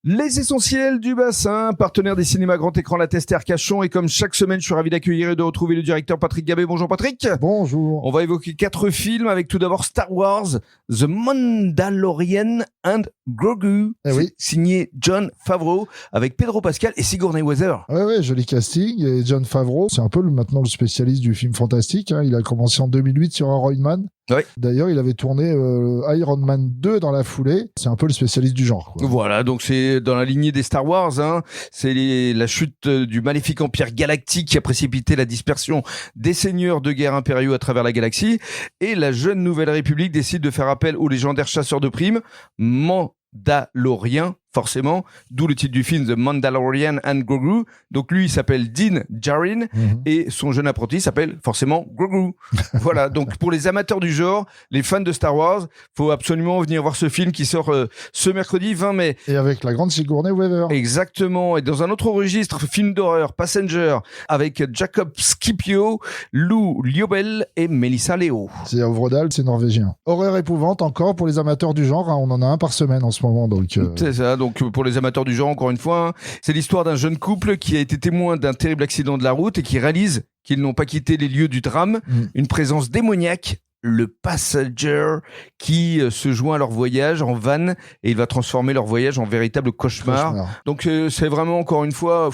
Les essentiels du bassin, partenaire des cinémas grand écran La Teste et Arcachon. Et comme chaque semaine, je suis ravi d'accueillir et de retrouver le directeur Patrick Gabé. Bonjour Patrick. Bonjour. On va évoquer 4 films avec tout d'abord Star Wars, The Mandalorian and Grogu, signé Jon Favreau avec Pedro Pascal et Sigourney Weaver. Ouais, joli casting. Et Jon Favreau, c'est un peu maintenant le spécialiste du film fantastique. Il a commencé en 2008 sur Iron Man. Ouais. D'ailleurs, il avait tourné Iron Man 2 dans la foulée. C'est un peu le spécialiste du genre, quoi. Voilà, donc c'est dans la lignée des Star Wars. C'est la chute du maléfique empire galactique qui a précipité la dispersion des seigneurs de guerre impériaux à travers la galaxie. Et la jeune Nouvelle République décide de faire appel aux légendaires chasseurs de primes, Mandaloriens, forcément, d'où le titre du film The Mandalorian and Grogu. Donc lui, il s'appelle Din Djarin et son jeune apprenti s'appelle forcément Grogu. Voilà, donc pour les amateurs du genre, les fans de Star Wars, faut absolument venir voir ce film qui sort ce mercredi 20 mai. Et avec la grande Sigourney Weaver. Exactement, et dans un autre registre, film d'horreur, Passenger, avec Jacob Scipio, Lou Liobel et Melissa Leo. C'est Ovredal, c'est norvégien. Horreur épouvante encore pour les amateurs du genre, on en a un par semaine en ce moment. Donc c'est ça. Donc pour les amateurs du genre, encore une fois, c'est l'histoire d'un jeune couple qui a été témoin d'un terrible accident de la route et qui réalise qu'ils n'ont pas quitté les lieux du drame. Une présence démoniaque, le Passenger, qui se joint à leur voyage en van et il va transformer leur voyage en véritable cauchemar. Donc c'est vraiment, encore une fois,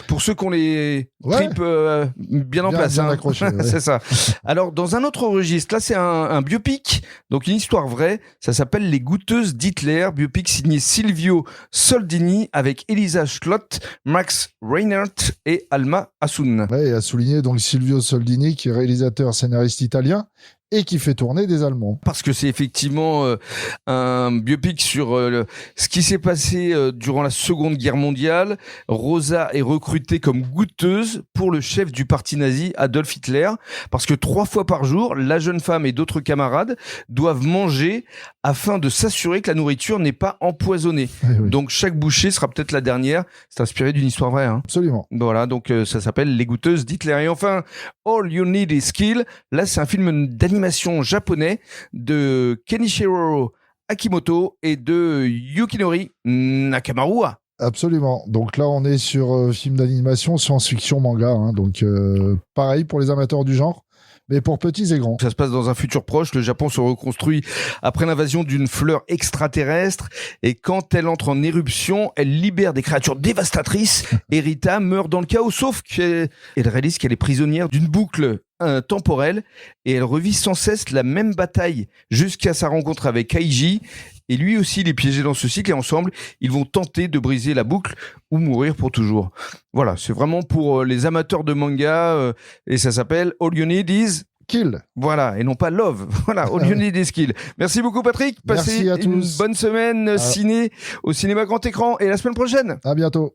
pour ceux qui ont les tripes bien en place. Bien accroché, c'est ça. Alors, dans un autre registre, là, c'est un biopic, donc une histoire vraie. Ça s'appelle Les Goûteuses d'Hitler, biopic signé Silvio Soldini avec Elisa Schlott, Max Reinhardt et Alma Assoun. Ouais, et à souligner donc Silvio Soldini, qui est réalisateur scénariste italien et qui fait tourner des Allemands. Parce que c'est effectivement un biopic sur ce qui s'est passé durant la Seconde Guerre mondiale. Rosa est recrutée comme goûteuse pour le chef du parti nazi, Adolf Hitler, parce que 3 fois par jour, la jeune femme et d'autres camarades doivent manger afin de s'assurer que la nourriture n'est pas empoisonnée. Oui. Donc chaque bouchée sera peut-être la dernière. C'est inspiré d'une histoire vraie. Absolument. Voilà, donc ça s'appelle Les Goûteuses d'Hitler. Et enfin, All You Need Is Kill. Là, c'est un film d'animation japonais de Kenichiro Akimoto et de Yukinori Nakamura. Absolument. Donc là, on est sur film d'animation, science-fiction, manga. Donc pareil pour les amateurs du genre, mais pour petits et grands. Ça se passe dans un futur proche. Le Japon se reconstruit après l'invasion d'une fleur extraterrestre. Et quand elle entre en éruption, elle libère des créatures dévastatrices. Et Rita meurt dans le chaos, sauf qu'elle réalise qu'elle est prisonnière d'une boucle temporelle. Et elle revit sans cesse la même bataille jusqu'à sa rencontre avec Kaiji. Et lui aussi, il est piégé dans ce cycle. Et ensemble, ils vont tenter de briser la boucle ou mourir pour toujours. Voilà, c'est vraiment pour les amateurs de manga. Et ça s'appelle All You Need Is Kill. Voilà, et non pas Love. Voilà, All You Need Is Kill. Merci beaucoup Patrick. Passez une bonne semaine ciné au cinéma grand écran. Et la semaine prochaine. À bientôt.